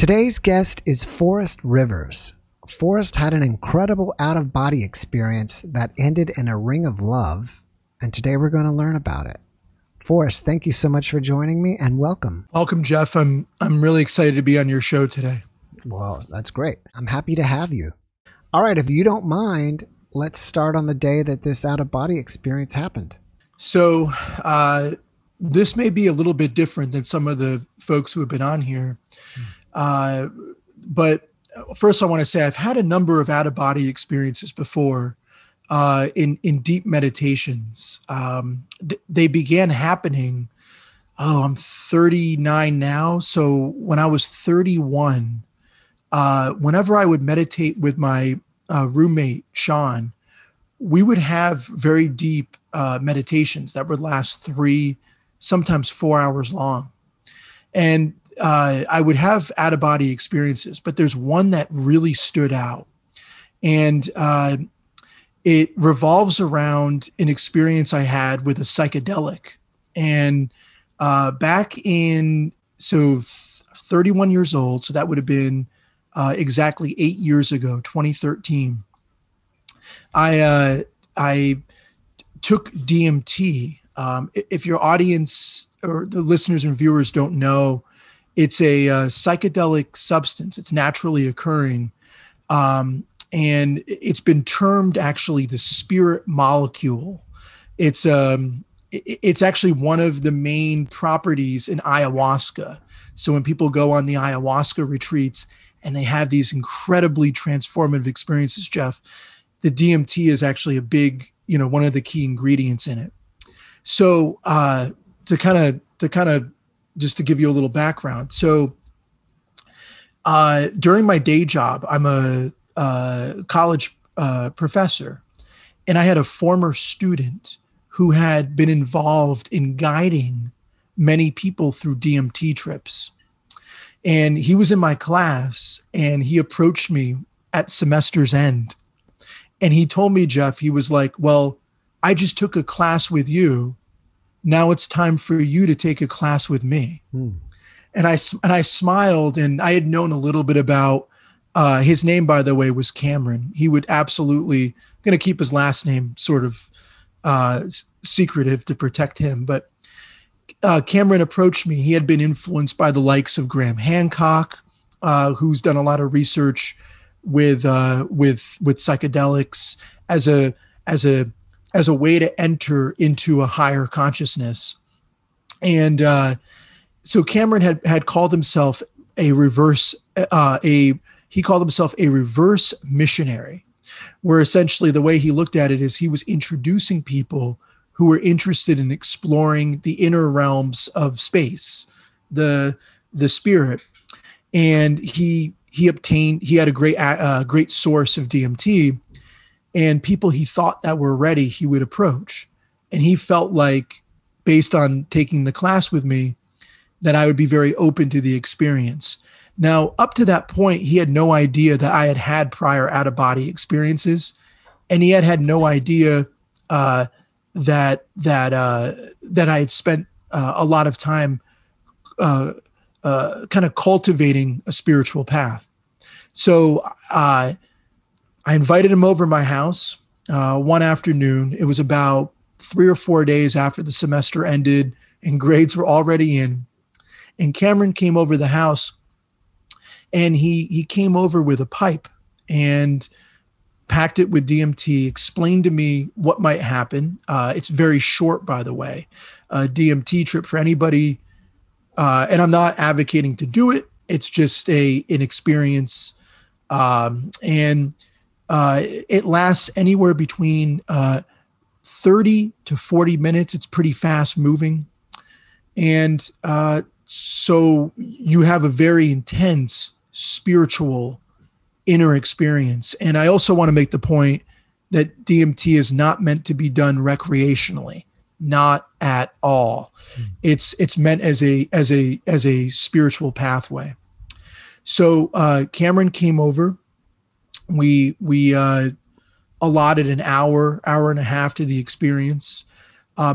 Today's guest is Forrest Rivers. Forrest had an incredible out-of-body experience that ended in a ring of love, and today we're going to learn about it. Forrest, thank you so much for joining me, and welcome. Welcome, Jeff. I'm really excited to be on your show today. Well, that's great. I'm happy to have you. All right, if you don't mind, let's start on the day that this out-of-body experience happened. So this may be a little bit different than some of the folks who have been on here. But first I want to say I've had a number of out-of-body experiences before in deep meditations. They began happening, I'm 39 now. So when I was 31, whenever I would meditate with my roommate, Sean, we would have very deep meditations that would last 3, sometimes 4 hours long. And I would have out-of-body experiences, but there's one that really stood out. And it revolves around an experience I had with a psychedelic. And back in, 31 years old, so that would have been exactly 8 years ago, 2013, I took DMT. If your audience or the listeners and viewers don't know, it's a psychedelic substance. It's naturally occurring. And it's been termed actually the spirit molecule. It's actually one of the main properties in ayahuasca. So when people go on the ayahuasca retreats and they have these incredibly transformative experiences, Jeff, the DMT is actually a big, one of the key ingredients in it. So to kind of just to give you a little background. So during my day job, I'm a college professor, and I had a former student who had been involved in guiding many people through DMT trips. And he was in my class, and he approached me at semester's end. And he told me, Jeff, he was like, well, I just took a class with you. Now it's time for you to take a class with me. And I smiled, and I had known a little bit about his name, by the way, was Cameron. He would absolutely going to keep his last name sort of secretive to protect him. But Cameron approached me. He had been influenced by the likes of Graham Hancock, who's done a lot of research with psychedelics as a way to enter into a higher consciousness. And so Cameron had called himself a reverse missionary, where essentially the way he looked at it is he was introducing people who were interested in exploring the inner realms of space, the spirit. And he had a great source of DMT, and people he thought that were ready, he would approach. And he felt like, based on taking the class with me, that I would be very open to the experience. Now, up to that point, he had no idea that I had had prior out-of-body experiences, and he had no idea that I had spent a lot of time kind of cultivating a spiritual path. So I invited him over to my house one afternoon. It was about 3 or 4 days after the semester ended and grades were already in. And Cameron came over the house, and he came over with a pipe and packed it with DMT, explained to me what might happen. It's very short, by the way. A DMT trip for anybody, and I'm not advocating to do it. It's just an experience. And it lasts anywhere between 30 to 40 minutes. It's pretty fast moving. And so you have a very intense spiritual inner experience. And I also want to make the point that DMT is not meant to be done recreationally, not at all. It's meant as a spiritual pathway. So Cameron came over. We allotted an hour and a half to the experience.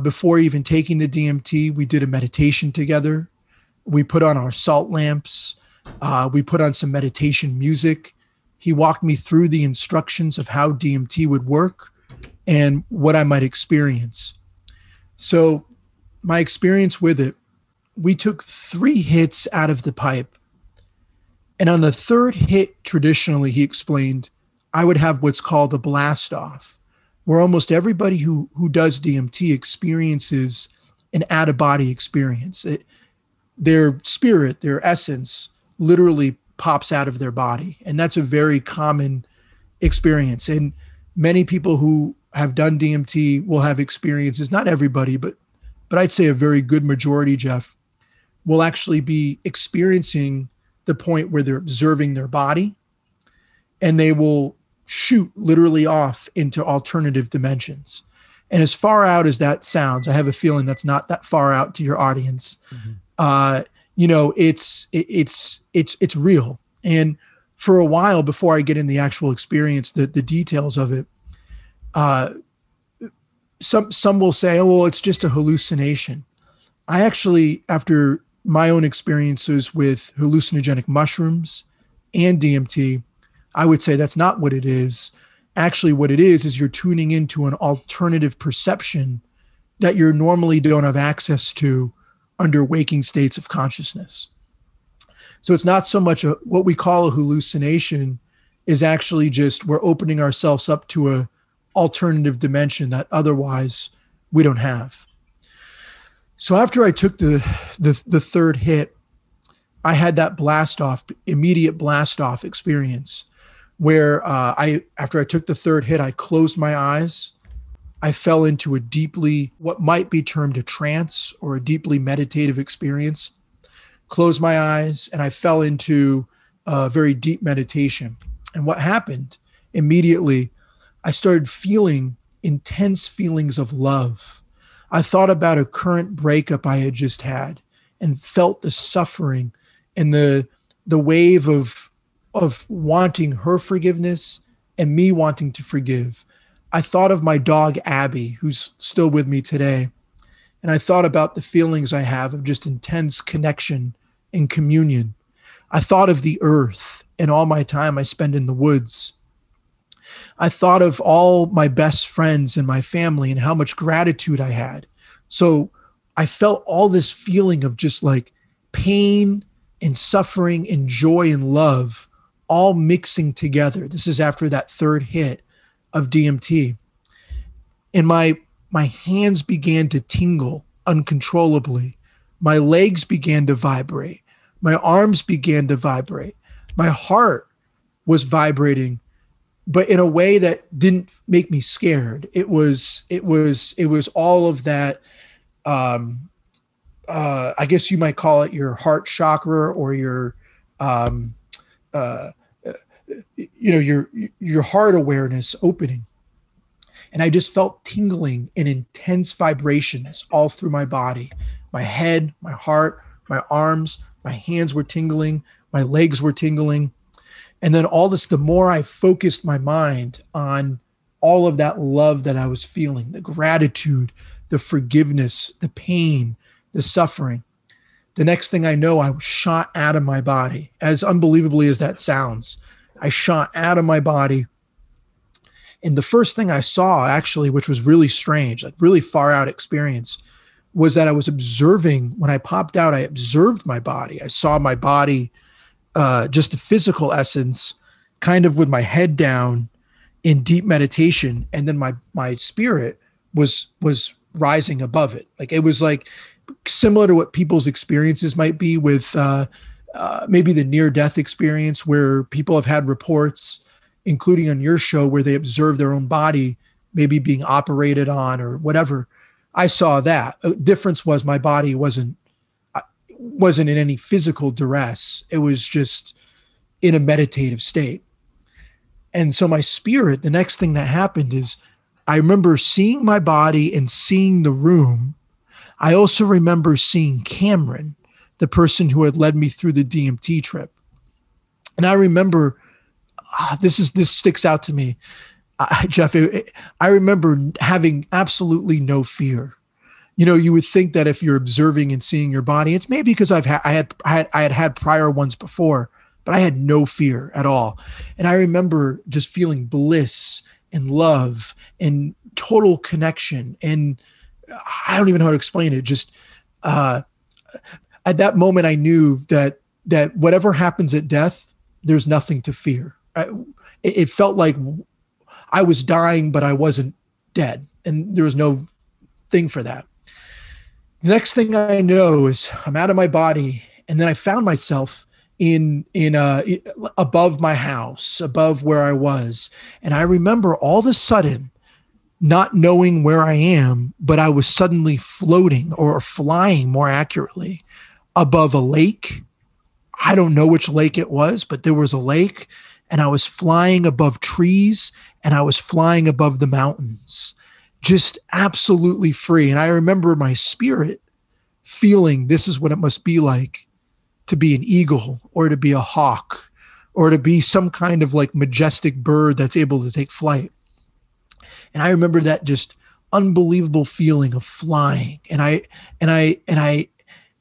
Before even taking the DMT, we did a meditation together. We put on our salt lamps. We put on some meditation music. He walked me through the instructions of how DMT would work and what I might experience. So my experience with it, we took 3 hits out of the pipe. And on the 3rd hit, traditionally, he explained, I would have what's called a blast off, where almost everybody who does DMT experiences an out-of-body experience. Their spirit, their essence, literally pops out of their body. And that's a very common experience. And many people who have done DMT will have experiences, not everybody, but I'd say a very good majority, Jeff, will actually be experiencing the point where they're observing their body, and they will shoot literally off into alternative dimensions. And as far out as that sounds, I have a feeling that's not that far out to your audience. Mm-hmm. It's real. And for a while, before I get in the actual experience, the details of it, some will say, oh, well, it's just a hallucination. I actually, after my own experiences with hallucinogenic mushrooms and DMT, I would say that's not what it is. Actually, what it is you're tuning into an alternative perception that you normally don't have access to under waking states of consciousness. So it's not so much what we call a hallucination is actually just we're opening ourselves up to a alternative dimension that otherwise we don't have. So after I took the 3rd hit, I had that immediate blast off experience where after I took the 3rd hit, I closed my eyes. I fell into a deeply, what might be termed a trance or a deeply meditative experience. Closed my eyes and I fell into a very deep meditation. And what happened immediately, I started feeling intense feelings of love. I thought about a current breakup I had just had and felt the suffering and the wave of wanting her forgiveness and me wanting to forgive. I thought of my dog, Abby, who's still with me today. And I thought about the feelings I have of just intense connection and communion. I thought of the earth and all my time I spend in the woods. I thought of all my best friends and my family and how much gratitude I had. So I felt all this feeling of just like pain and suffering and joy and love all mixing together. This is after that 3rd hit of DMT. And my hands began to tingle uncontrollably. My legs began to vibrate. My arms began to vibrate. My heart was vibrating, but in a way that didn't make me scared. It was all of that. I guess you might call it your heart chakra or your heart awareness opening. And I just felt tingling and intense vibrations all through my body. My head, my heart, my arms, my hands were tingling, my legs were tingling. And then all this, the more I focused my mind on all of that love that I was feeling, the gratitude, the forgiveness, the pain, the suffering, the next thing I know, I was shot out of my body. As unbelievably as that sounds, I shot out of my body. And the first thing I saw, actually, which was really strange, like really far out experience, was that I was observing, when I popped out, I observed my body. I saw my body, just the physical essence, kind of with my head down in deep meditation. And then my spirit was rising above it. Like it was like similar to what people's experiences might be with maybe the near-death experience, where people have had reports, including on your show, where they observe their own body maybe being operated on or whatever. I saw that. The difference was my body wasn't in any physical duress. It was just in a meditative state. And so my spirit, the next thing that happened is I remember seeing my body and seeing the room. I also remember seeing Cameron, the person who had led me through the DMT trip. And I remember, this sticks out to me, Jeff. I remember having absolutely no fear. You would think that if you're observing and seeing your body, it's maybe because I had prior ones before, but I had no fear at all. And I remember just feeling bliss and love and total connection. And I don't even know how to explain it. Just at that moment, I knew that whatever happens at death, there's nothing to fear. It felt like I was dying, but I wasn't dead. And there was no thing for that. The next thing I know is I'm out of my body. And then I found myself in above my house, above where I was. And I remember all of a sudden not knowing where I am, but I was suddenly floating, or flying more accurately, above a lake. I don't know which lake it was, but there was a lake, and I was flying above trees, and I was flying above the mountains, just absolutely free. And I remember my spirit feeling this is what it must be like to be an eagle, or to be a hawk, or to be some kind of like majestic bird that's able to take flight. And I remember that just unbelievable feeling of flying. And I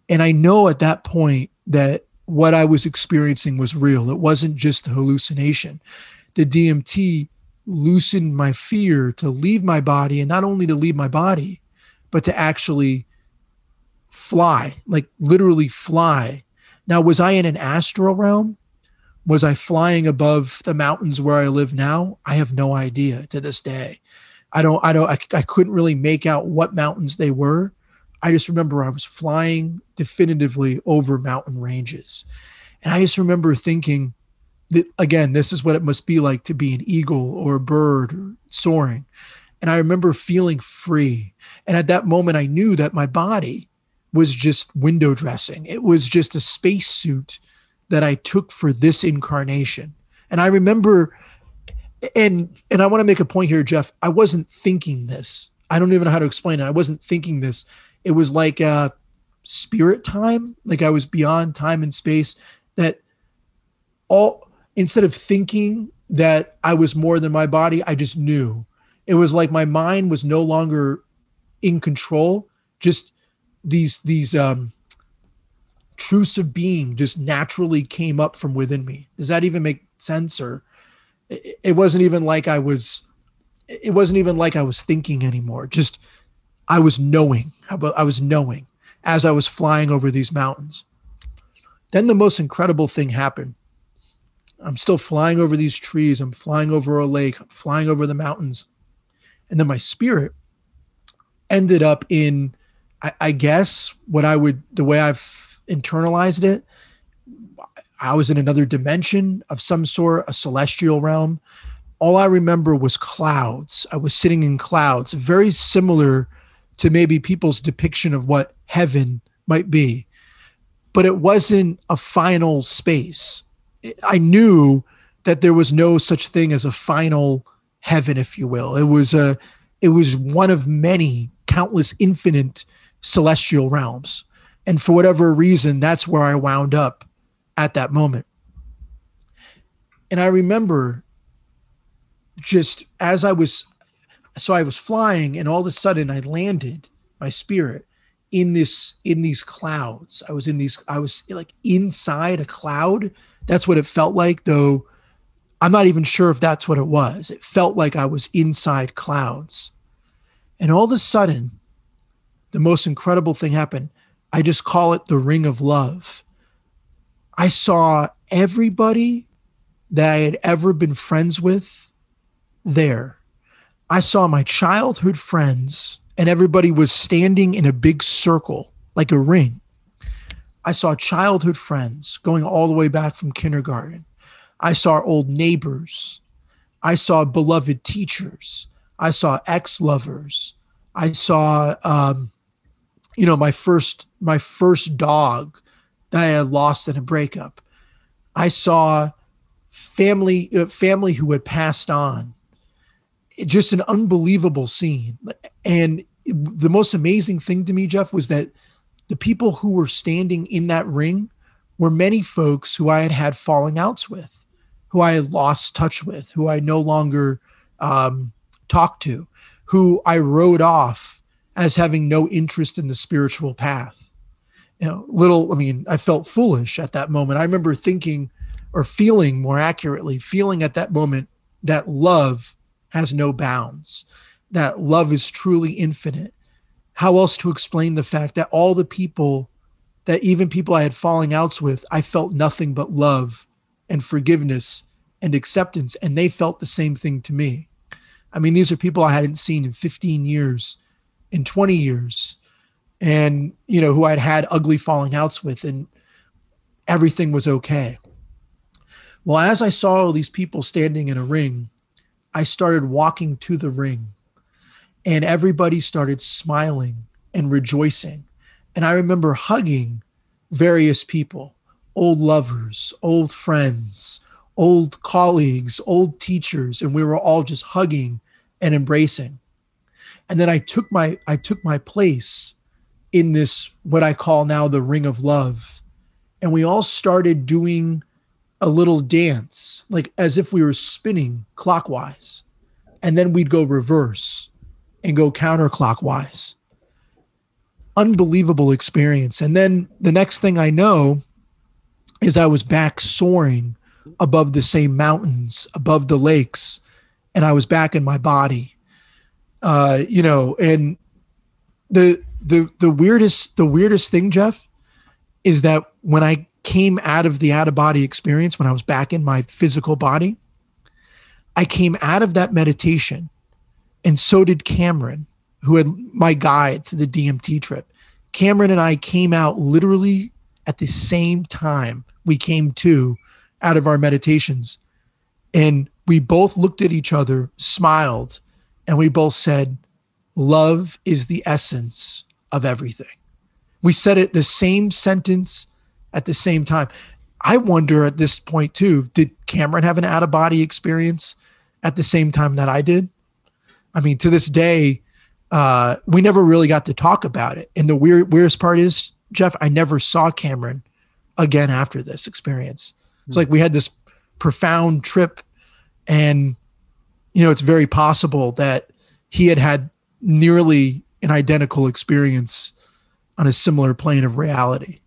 know at that point that what I was experiencing was real. It wasn't just a hallucination. The DMT loosened my fear to leave my body, and not only to leave my body, but to actually fly, like literally fly. Now, was I in an astral realm? Was I flying above the mountains where I live now? I have no idea to this day. I couldn't really make out what mountains they were. I just remember I was flying definitively over mountain ranges. And I just remember thinking that, again, this is what it must be like to be an eagle or a bird or soaring. And I remember feeling free. And at that moment, I knew that my body was just window dressing. It was just a spacesuit that I took for this incarnation. And I remember, and I want to make a point here, Jeff, I wasn't thinking this. I don't even know how to explain it. I wasn't thinking this. It was like a spirit time, like I was beyond time and space, that instead of thinking that I was more than my body, I just knew. It was like my mind was no longer in control. Just these truths of being just naturally came up from within me. Does that even make sense? Or it wasn't even like I was thinking anymore. Just I was knowing. I was knowing as I was flying over these mountains. Then the most incredible thing happened. I'm still flying over these trees. I'm flying over a lake. I'm flying over the mountains. And then my spirit ended up in, I guess, the way I've internalized it, I was in another dimension of some sort, a celestial realm. All I remember was clouds. I was sitting in clouds, very similar to maybe people's depiction of what heaven might be. But it wasn't a final space. I knew that there was no such thing as a final heaven, if you will. It was one of many, countless, infinite celestial realms. And for whatever reason, that's where I wound up at that moment. And I remember just as I was flying, and all of a sudden I landed my spirit in these clouds. I was like inside a cloud. That's what it felt like, though I'm not even sure if that's what it was. It felt like I was inside clouds. And all of a sudden, the most incredible thing happened. I just call it the ring of love. I saw everybody that I had ever been friends with there. I saw my childhood friends, and everybody was standing in a big circle, like a ring. I saw childhood friends going all the way back from kindergarten. I saw old neighbors. I saw beloved teachers. I saw ex-lovers. I saw, my first dog that I had lost in a breakup. I saw family who had passed on. Just an unbelievable scene. And the most amazing thing to me, Jeff, was that the people who were standing in that ring were many folks who I had had falling outs with, who I had lost touch with, who I no longer talked to, who I wrote off as having no interest in the spiritual path. I felt foolish at that moment. I remember thinking, or feeling more accurately, feeling at that moment that love has no bounds, that love is truly infinite. How else to explain the fact that all the people, that even people I had falling outs with, I felt nothing but love and forgiveness and acceptance, and they felt the same thing to me. I mean, these are people I hadn't seen in 15 years, in 20 years, and, who I'd had ugly falling outs with, and everything was okay. Well, as I saw all these people standing in a ring, I started walking to the ring, and everybody started smiling and rejoicing. And I remember hugging various people, old lovers, old friends, old colleagues, old teachers, and we were all just hugging and embracing. And then I took my place in this, what I call now the ring of love. And we all started doing a little dance, like as if we were spinning clockwise. And then we'd go reverse and go counterclockwise. Unbelievable experience. And then the next thing I know is I was back soaring above the same mountains, above the lakes, and I was back in my body. And the weirdest thing, Jeff, is that when I came out of the out-of-body experience, when I was back in my physical body, I came out of that meditation, and so did Cameron, who had my guide to the DMT trip. Cameron and I came out literally at the same time we came to out of our meditations. And we both looked at each other, smiled, and we both said, love is the essence of everything. We said it, the same sentence at the same time. I wonder at this point too, did Cameron have an out-of-body experience at the same time that I did? I mean, to this day, we never really got to talk about it. And the weirdest part is, Jeff, I never saw Cameron again after this experience. It's like we had this profound trip, and, it's very possible that he had nearly an identical experience on a similar plane of reality.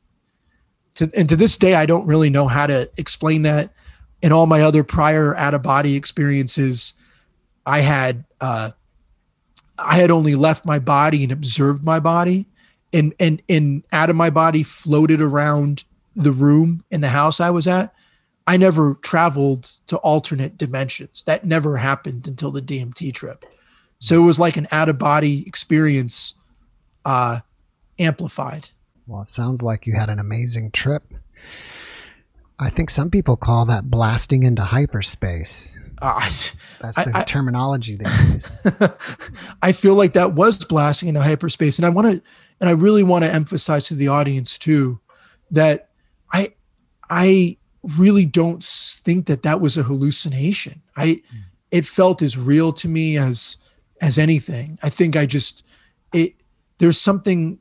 And to this day, I don't really know how to explain that. In all my other prior out-of-body experiences, I had only left my body and observed my body, and out of my body floated around the room in the house I was at. I never traveled to alternate dimensions. That never happened until the DMT trip. So it was like an out-of-body experience amplified. Well, it sounds like you had an amazing trip. I think some people call that blasting into hyperspace. That's the terminology they use. I feel like that was blasting into hyperspace. And I really want to emphasize to the audience too, that I really don't think that was a hallucination. It felt as real to me as anything. I think there's something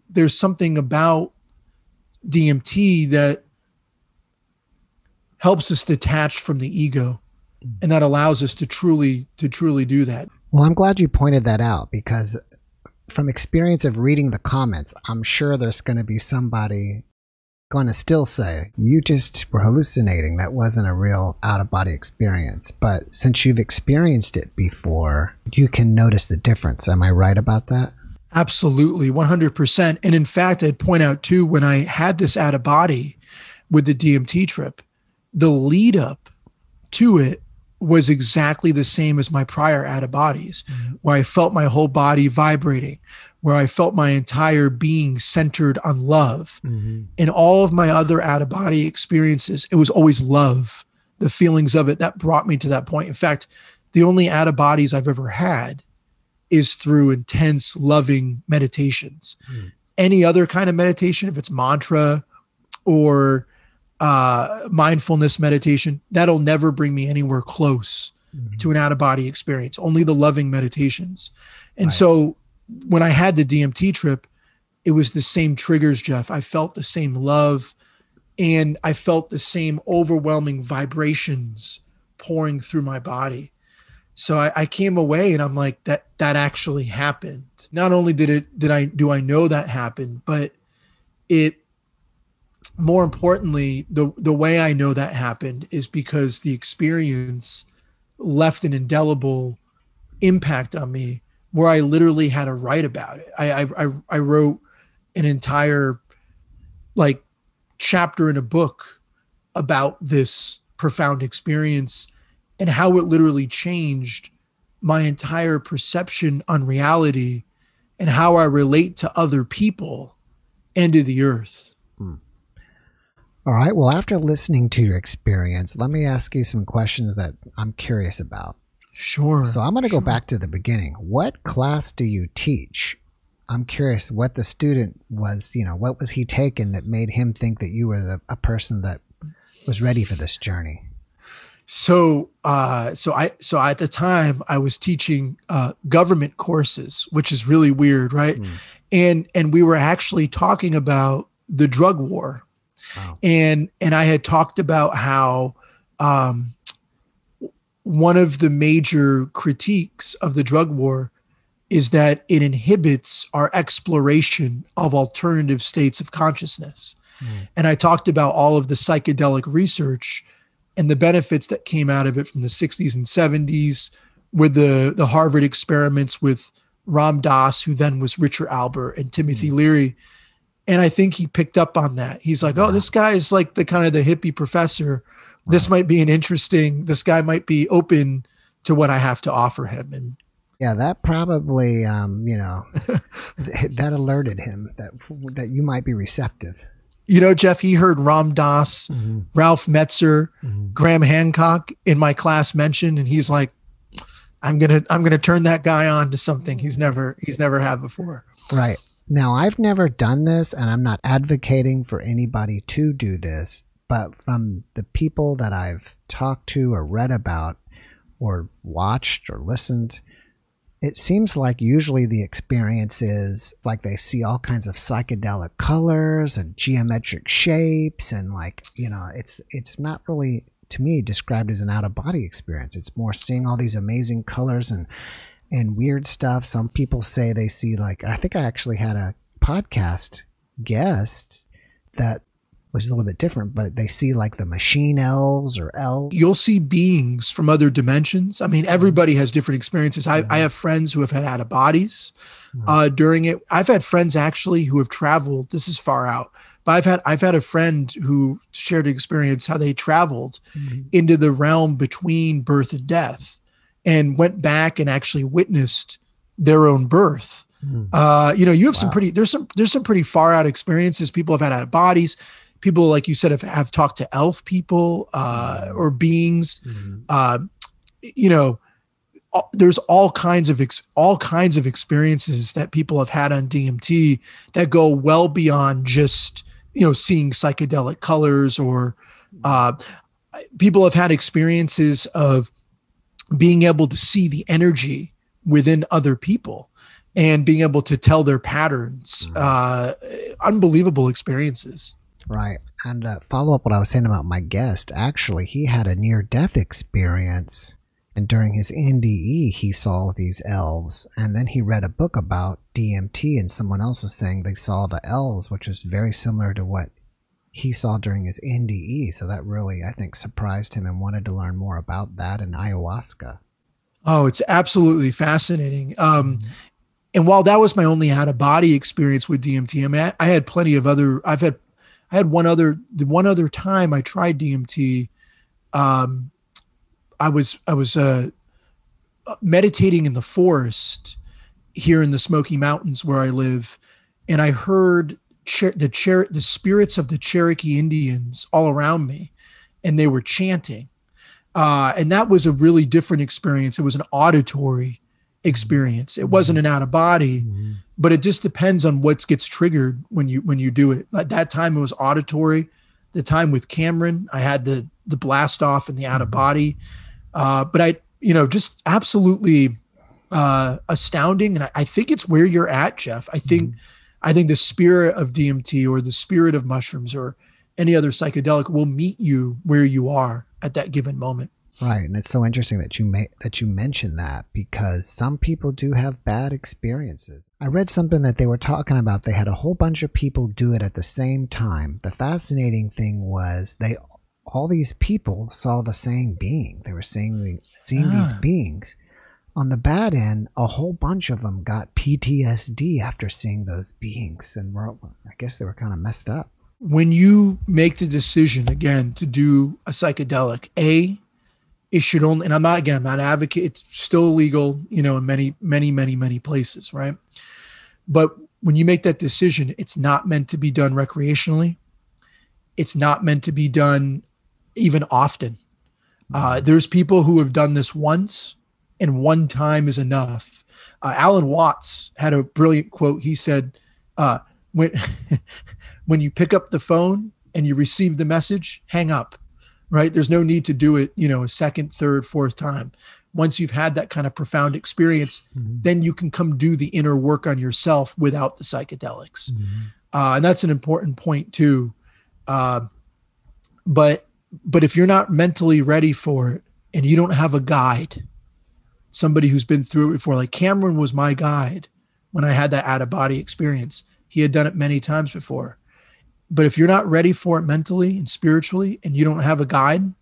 about DMT that helps us detach from the ego, and that allows us to truly do that. Well, I'm glad you pointed that out, because from experience of reading the comments, I'm sure there's going to be somebody going to still say, you just were hallucinating. That wasn't a real out-of-body experience. But since you've experienced it before, you can notice the difference. Am I right about that? Absolutely, 100%. And in fact, I'd point out too, when I had this out-of-body with the DMT trip, the lead up to it was exactly the same as my prior out-of-bodies, where I felt my whole body vibrating, where I felt my entire being centered on love. In all of my other out-of-body experiences, it was always love, the feelings of it that brought me to that point. In fact, the only out-of-bodies I've ever had is through intense, loving meditations. Any other kind of meditation, if it's mantra or mindfulness meditation, that'll never bring me anywhere close to an out-of-body experience. Only the loving meditations. And so when I had the DMT trip, it was the same triggers, Jeff. I felt the same love, and I felt the same overwhelming vibrations pouring through my body. So I came away and I'm like, that actually happened. Not only do I know that happened, but it, more importantly, the way I know that happened is because the experience left an indelible impact on me where I literally had to write about it. I wrote an entire like chapter in a book about this profound experience and how it literally changed my entire perception on reality and how I relate to other people and to the earth. All right. Well, after listening to your experience, let me ask you some questions that I'm curious about. Sure. So I'm going to go back to the beginning. What class do you teach? I'm curious what the student was, what was he taking that made him think that you were a person that was ready for this journey? So at the time I was teaching government courses, which is really weird, right? And we were actually talking about the drug war. Wow. And I had talked about how one of the major critiques of the drug war is that it inhibits our exploration of alternative states of consciousness. And I talked about all of the psychedelic research and the benefits that came out of it from the 60s and 70s with the Harvard experiments with Ram Dass, who then was Richard Albert, and Timothy Leary. And I think he picked up on that. He's like, oh, this guy is like the kind of the hippie professor. This might be this guy might be open to what I have to offer him. And yeah, that probably, that alerted him that you might be receptive. Jeff, he heard Ram Dass, Ralph Metzer, Graham Hancock in my class mentioned, and he's like, I'm gonna turn that guy on to something he's never had before. Right. Now, I've never done this, and I'm not advocating for anybody to do this, but from the people that I've talked to or read about or watched or listened, it seems like usually the experience is like they see all kinds of psychedelic colors and geometric shapes, and it's not really, to me, described as an out-of-body experience. It's more seeing all these amazing colors and weird stuff. Some people say they see, I think I actually had a podcast guest that was a little bit different, but they see the machine elves or elves. You'll see beings from other dimensions. I mean, everybody has different experiences. I have friends who have had out of bodies during it. I've had friends actually who have traveled. This is far out, but I've had a friend who shared an experience how they traveled into the realm between birth and death and went back and actually witnessed their own birth. You have some there's some pretty far out experiences. People have had out of bodies. People, like you said, have talked to elf people or beings. There's all kinds of experiences that people have had on DMT that go well beyond just seeing psychedelic colors, or people have had experiences of being able to see the energy within other people and being able to tell their patterns. Unbelievable experiences. Right. And follow up what I was saying about my guest. Actually, he had a near-death experience, and during his NDE, he saw these elves. And then he read a book about DMT, and someone else was saying they saw the elves, which was very similar to what he saw during his NDE. So that really, I think, surprised him and wanted to learn more about that and ayahuasca. Oh, it's absolutely fascinating. And while that was my only out-of-body experience with DMT, I mean, I had plenty of other. I had one other time I tried DMT. I was meditating in the forest here in the Smoky Mountains where I live, and I heard the spirits of the Cherokee Indians all around me, and they were chanting. And that was a really different experience. It was an auditory experience. It wasn't an out of body, but it just depends on what gets triggered when you do it. At that time, it was auditory. The time with Cameron, I had the blast off and the out of body. But I, just absolutely astounding. And I think it's where you're at, Jeff. I think the spirit of DMT or the spirit of mushrooms or any other psychedelic will meet you where you are at that given moment. Right, and it's so interesting that you mentioned that, because some people do have bad experiences. I read something that they were talking about. They had a whole bunch of people do it at the same time. The fascinating thing was all these people saw the same being. They were seeing these beings. On the bad end, a whole bunch of them got PTSD after seeing those beings, and I guess they were kind of messed up. When you make the decision again to do a psychedelic, it should only, and I'm not an advocate, it's still illegal, in many places, right? But when you make that decision, it's not meant to be done recreationally. It's not meant to be done even often. There's people who have done this once, and one time is enough. Alan Watts had a brilliant quote. He said, when you pick up the phone and you receive the message, hang up. Right? There's no need to do it, a second, third, fourth time. Once you've had that kind of profound experience, then you can come do the inner work on yourself without the psychedelics. And that's an important point too. But if you're not mentally ready for it and you don't have a guide, somebody who's been through it before, like Cameron was my guide when I had that out of body experience. He had done it many times before. But if you're not ready for it mentally and spiritually, and you don't have a guide,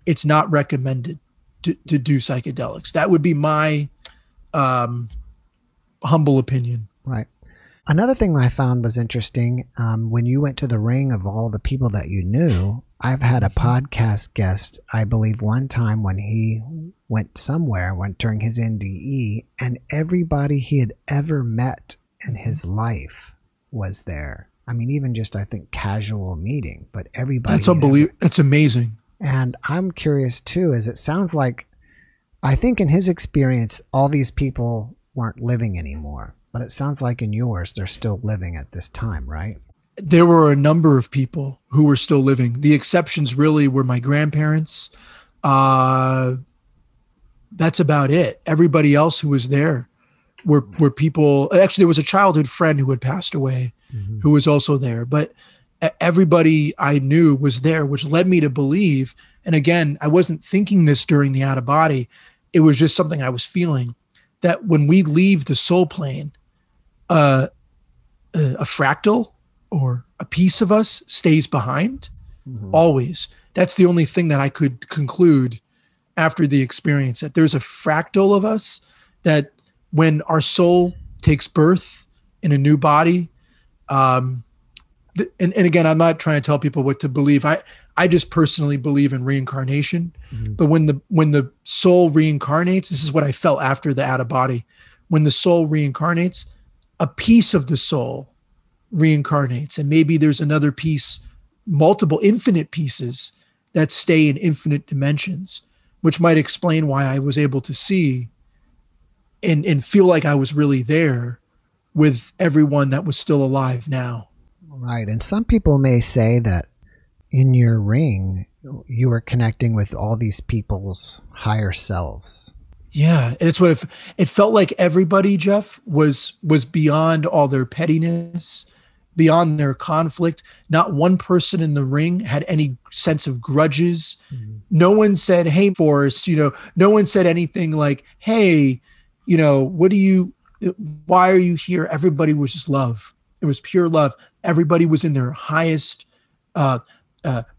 it's not recommended to do psychedelics. That would be my humble opinion. Right. Another thing I found was interesting, when you went to the ring of all the people that you knew, I've had a podcast guest, I believe one time when he went during his NDE, and everybody he had ever met in his life was there. I mean, even just, I think, casual meeting, but everybody. That's unbelievable. That's amazing. And I'm curious too, as it sounds like, I think in his experience, all these people weren't living anymore, but it sounds like in yours, they're still living at this time, right? There were a number of people who were still living. The exceptions really were my grandparents. That's about it. Everybody else who was there were people. Actually, there was a childhood friend who had passed away, who was also there. But everybody I knew was there, which led me to believe. And again, I wasn't thinking this during the out of body. It was just something I was feeling, that when we leave the soul plane, a fractal or a piece of us stays behind, always. That's the only thing that I could conclude after the experience, that there's a fractal of us, that when our soul takes birth in a new body, and again, I'm not trying to tell people what to believe. I just personally believe in reincarnation. But when the soul reincarnates, this is what I felt after the out of body. When the soul reincarnates, a piece of the soul reincarnates, and maybe there's another piece, multiple infinite pieces that stay in infinite dimensions, which might explain why I was able to see and feel like I was really there with everyone that was still alive now. Right. And some people may say that in your ring, you were connecting with all these people's higher selves. Yeah. It's what it felt like. Everybody, Jeff, was beyond all their pettiness, beyond their conflict. Not one person in the ring had any sense of grudges. No one said, "Hey, Forrest," no one said anything like, "Hey, why are you here?" Everybody was just love. It was pure love. Everybody was in their highest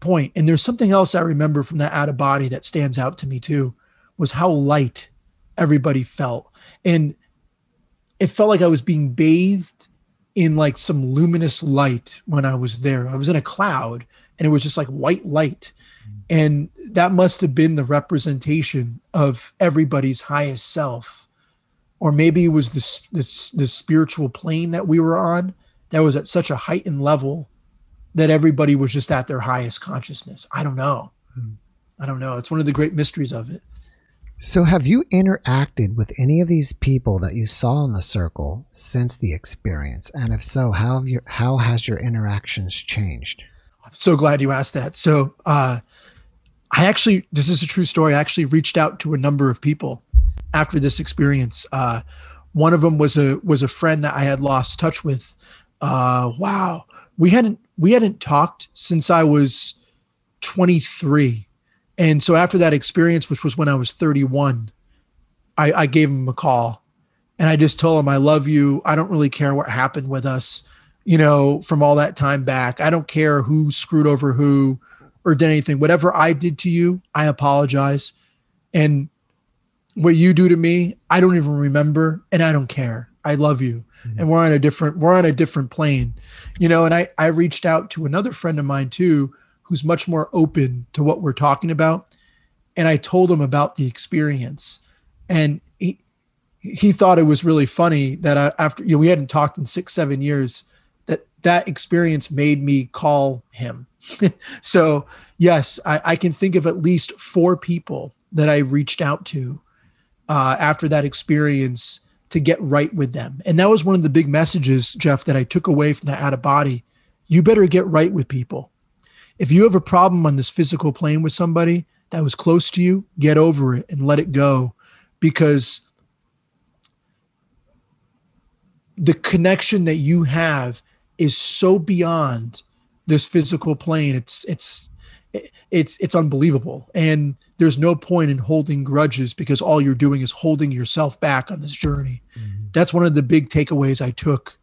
point. And there's something else I remember from that out of body that stands out to me too, was how light everybody felt. And it felt like I was being bathed in like some luminous light when I was there. I was in a cloud and it was just like white light. And that must have been the representation of everybody's highest self. Or maybe it was this spiritual plane that we were on that was at such a heightened level that everybody was just at their highest consciousness. I don't know. It's one of the great mysteries of it. So have you interacted with any of these people that you saw in the circle since the experience? And if so, how has your interactions changed? I'm so glad you asked that. So this is a true story. I actually reached out to a number of people after this experience. One of them was a friend that I had lost touch with. We hadn't talked since I was 23. And so after that experience, which was when I was 31, I gave him a call and I just told him, I love you. I don't really care what happened with us, from all that time back. I don't care who screwed over who or did anything. Whatever I did to you, I apologize. And what you do to me, I don't even remember, and I don't care. I love you. Mm-hmm. And we're on a different plane, and I reached out to another friend of mine too, who's much more open to what we're talking about. And I told him about the experience, and he thought it was really funny that after, we hadn't talked in 6-7 years, that experience made me call him. So yes, I can think of at least 4 people that I reached out to after that experience to get right with them. And that was one of the big messages, Jeff, that I took away from that out of body. You better get right with people. If you have a problem on this physical plane with somebody that was close to you, get over it and let it go, because the connection that you have is so beyond this physical plane. It's unbelievable. And there's no point in holding grudges, because all you're doing is holding yourself back on this journey. Mm-hmm. That's one of the big takeaways I took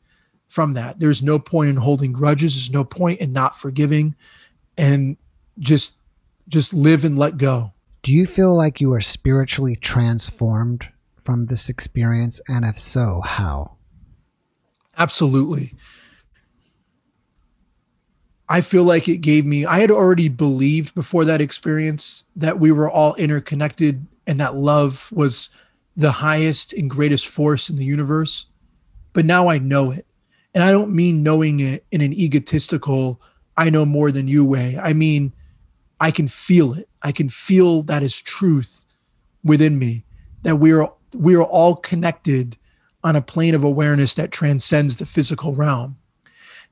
from that. There's no point in holding grudges. There's no point in not forgiving, and just live and let go. Do you feel like you are spiritually transformed from this experience? And if so, how? Absolutely. I feel like it gave me, I had already believed before that experience that we were all interconnected and that love was the highest and greatest force in the universe. But now I know it. And I don't mean knowing it in an egotistical, I know more than you way. I mean, I can feel it. I can feel that is truth within me, that we are all connected on a plane of awareness that transcends the physical realm.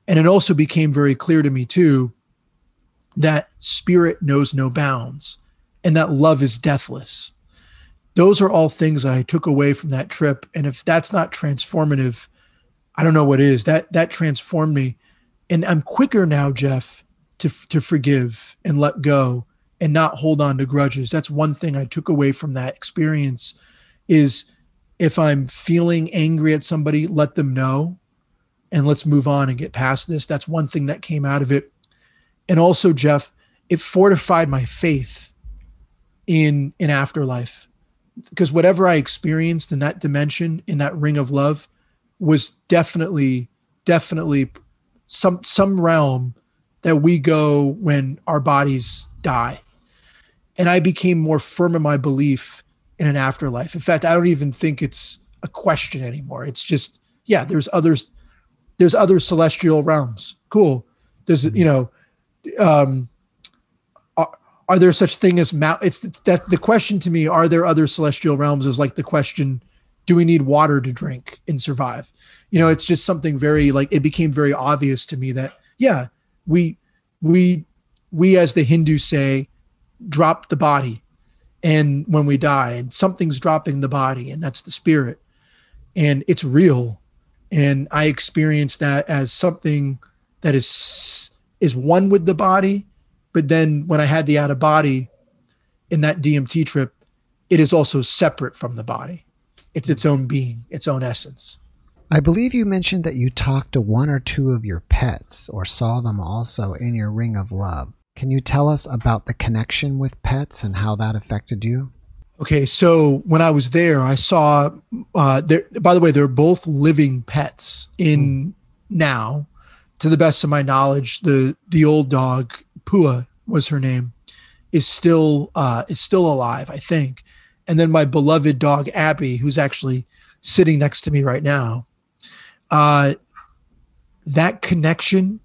And it also became very clear to me too, that spirit knows no bounds and that love is deathless. Those are all things that I took away from that trip. And if that's not transformative, I don't know what is. That transformed me. And I'm quicker now, Jeff, to forgive and let go and not hold on to grudges. That's one thing I took away from that experience, is if I'm feeling angry at somebody, let them know. And let's move on and get past this. That's one thing that came out of it. And also, Jeff, it fortified my faith in afterlife, because whatever I experienced in that dimension, in that ring of love, was definitely some realm that we go when our bodies die. And I became more firm in my belief in an afterlife. In fact, I don't even think it's a question anymore. It's just, yeah, there's other celestial realms. Cool. There's, are there such thing as it's that the question to me, are there other celestial realms, is like the question, do we need water to drink and survive? It's just something very, like, it became very obvious to me that, yeah, we, as the Hindus say, drop the body. And when we die, and something's dropping the body, and that's the spirit, and it's real. And I experienced that as something that is one with the body. But then when I had the out of body in that DMT trip, it is also separate from the body. It's its own being, its own essence. I believe you mentioned that you talked to 1 or 2 of your pets, or saw them also in your ring of love. Can you tell us about the connection with pets and how that affected you? Okay, so when I was there, I saw, by the way, they're both living pets in now. To the best of my knowledge, the old dog, Pua was her name, is still alive, I think. And then my beloved dog, Abby, who's actually sitting next to me right now, that connection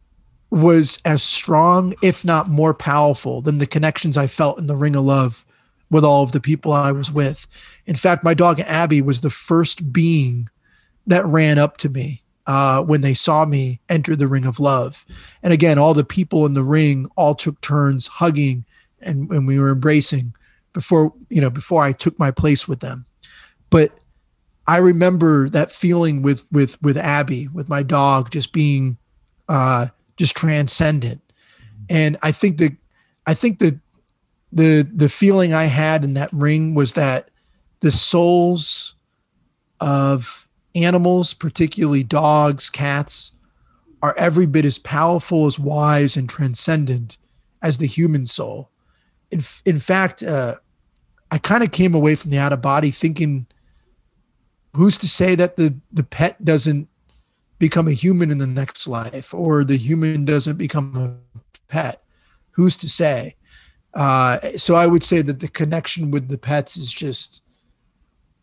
was as strong, if not more powerful, than the connections I felt in the ring of love with all of the people I was with. In fact, my dog Abby was the first being that ran up to me when they saw me enter the ring of love. And again, all the people in the ring all took turns hugging, and we were embracing before I took my place with them. But I remember that feeling with Abby, with my dog, just being just transcendent. And I think that the feeling I had in that ring was that the souls of animals, particularly dogs, cats, are every bit as powerful, as wise, and transcendent as the human soul. In fact, I kind of came away from the out of body thinking, who's to say that the pet doesn't become a human in the next life, or the human doesn't become a pet? Who's to say? So I would say that the connection with the pets is just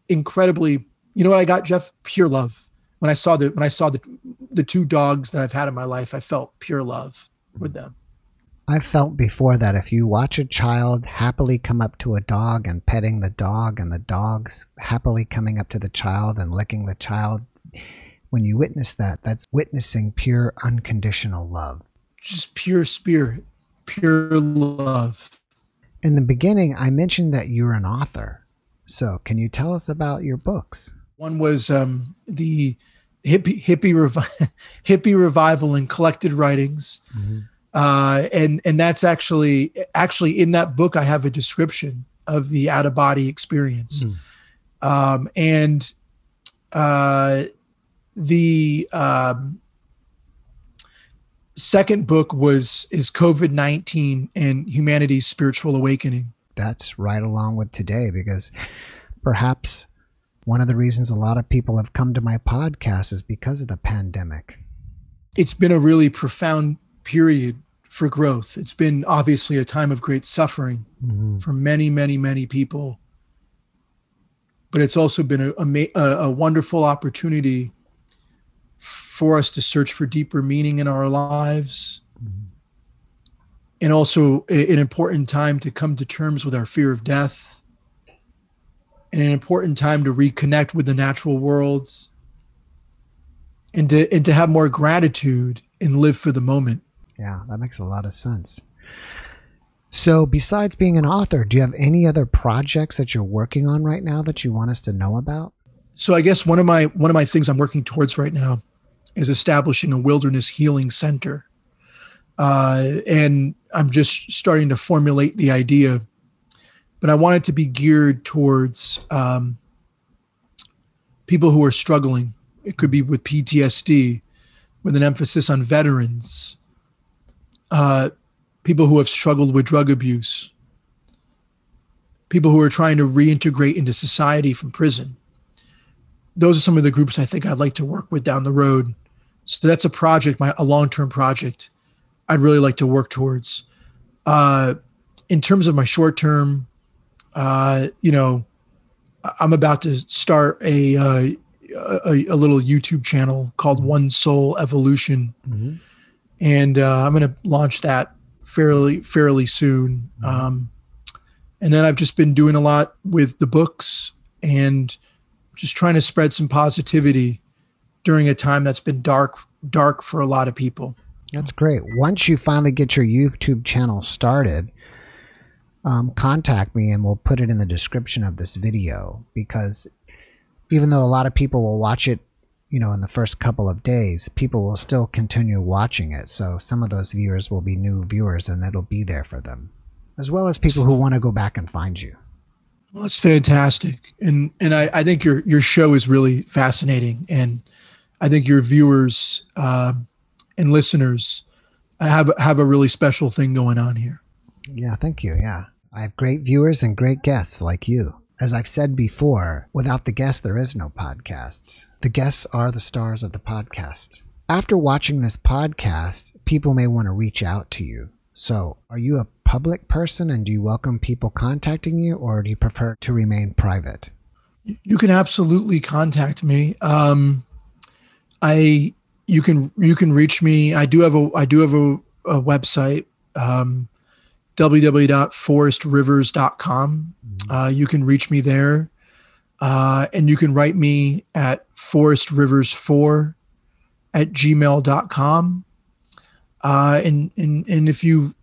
incredibly, you know what I got, Jeff? Pure love. When I saw the two dogs that I've had in my life, I felt pure love with them. I've felt before that if you watch a child happily come up to a dog and petting the dog, and the dog's happily coming up to the child and licking the child, when you witness that, that's witnessing pure unconditional love. Just pure spirit, pure love. In the beginning, I mentioned that you're an author. So can you tell us about your books? One was the hippie revival and collected writings. Mm-hmm. And that's actually in that book, I have a description of the out of body experience. And the second book is COVID-19 and humanity's spiritual awakening. That's right along with today, because perhaps one of the reasons a lot of people have come to my podcast is because of the pandemic. It's been a really profound period for growth. It's been obviously a time of great suffering for many, many, many people. But it's also been a wonderful opportunity for us to search for deeper meaning in our lives. And also an important time to come to terms with our fear of death, and an important time to reconnect with the natural worlds, and to have more gratitude and live for the moment. Yeah, that makes a lot of sense. So besides being an author, do you have any other projects that you're working on right now that you want us to know about? So I guess one of my things I'm working towards right now is establishing a wilderness healing center. And I'm just starting to formulate the idea, but I want it to be geared towards people who are struggling. It could be with PTSD, with an emphasis on veterans, people who have struggled with drug abuse, people who are trying to reintegrate into society from prison. Those are some of the groups I think I'd like to work with down the road. So that's a project, a long-term project I'd really like to work towards. In terms of my short-term, I'm about to start a little YouTube channel called One Soul Evolution. And I'm going to launch that fairly soon. And then I've just been doing a lot with the books and just trying to spread some positivity during a time that's been dark for a lot of people. That's great. Once you finally get your YouTube channel started, contact me and we'll put it in the description of this video, because even though a lot of people will watch it, in the first couple of days, people will still continue watching it. So some of those viewers will be new viewers, and it'll be there for them, as well as people who want to go back and find you. Well, it's fantastic. And I think your show is really fascinating. And I think your viewers and listeners have a really special thing going on here. Yeah, thank you. Yeah. I have great viewers and great guests like you. As I've said before, without the guests, there is no podcasts. The guests are the stars of the podcast. After watching this podcast, people may want to reach out to you. So are you a public person, and do you welcome people contacting you, or do you prefer to remain private? You can absolutely contact me. You can reach me. I do have a website, www.forrestrivers.com. You can reach me there. And you can write me at forrestrivers4@gmail.com. And if you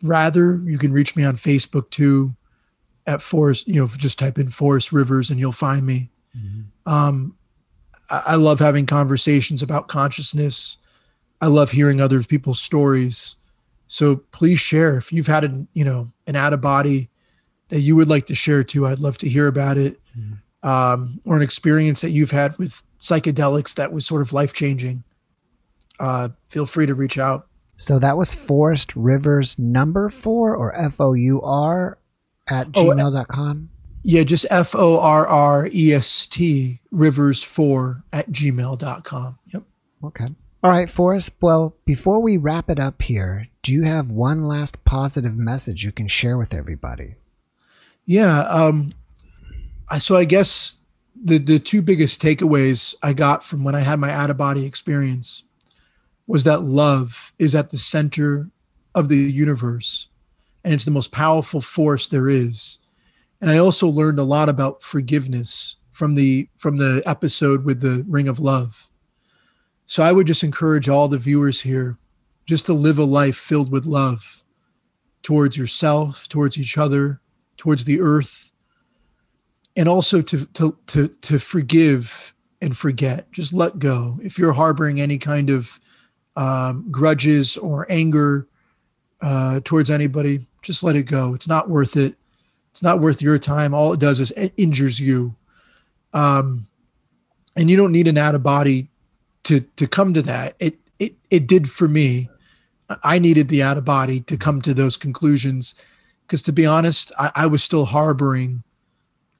rather, you can reach me on Facebook too, at Forrest, just type in Forrest Rivers and you'll find me. I love having conversations about consciousness. I love hearing other people's stories. So please share if you've had an out of body that you would like to share too, I'd love to hear about it. Or an experience that you've had with psychedelics that was sort of life-changing, feel free to reach out. So that was Forrest Rivers number 4 or FOUR at gmail.com? Yeah, just FORREST Rivers4 at gmail.com. Yep. Okay. All right, Forrest. Well, before we wrap it up here, do you have one last positive message you can share with everybody? Yeah. So I guess the two biggest takeaways I got from when I had my out-of-body experience was that love is at the center of the universe, and it's the most powerful force there is. And I also learned a lot about forgiveness from the episode with the Ring of Love. So I would just encourage all the viewers here just to live a life filled with love towards yourself, towards each other, towards the earth, and also to forgive and forget. Just let go. If you're harboring any kind of grudges or anger towards anybody, just let it go. It's not worth it. It's not worth your time. All it does is it injures you. And you don't need an out of body to come to that. It did for me. I needed the out of body to come to those conclusions, because to be honest, I was still harboring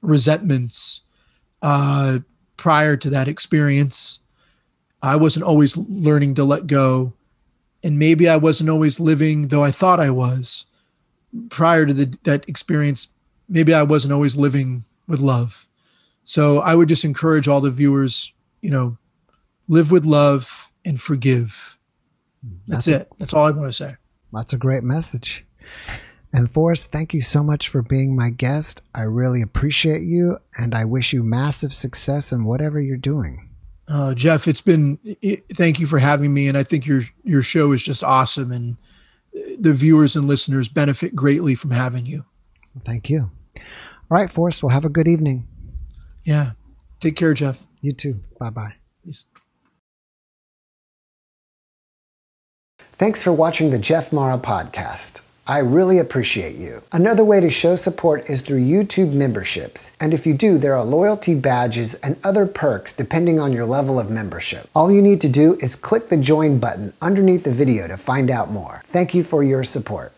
resentments prior to that experience. I wasn't always learning to let go. And maybe I wasn't always living, though I thought I was, prior to that experience. Maybe I wasn't always living with love. So I would just encourage all the viewers, live with love and forgive. That's it. That's all I want to say. That's a great message. And Forrest, thank you so much for being my guest. I really appreciate you, and I wish you massive success in whatever you're doing. Jeff, thank you for having me. And I think your show is just awesome, and the viewers and listeners benefit greatly from having you. Thank you. All right, Forrest, well, have a good evening. Yeah. Take care, Jeff. You too. Bye-bye. Peace. Thanks for watching the JeffMara podcast. I really appreciate you. Another way to show support is through YouTube memberships. And if you do, there are loyalty badges and other perks depending on your level of membership. All you need to do is click the join button underneath the video to find out more. Thank you for your support.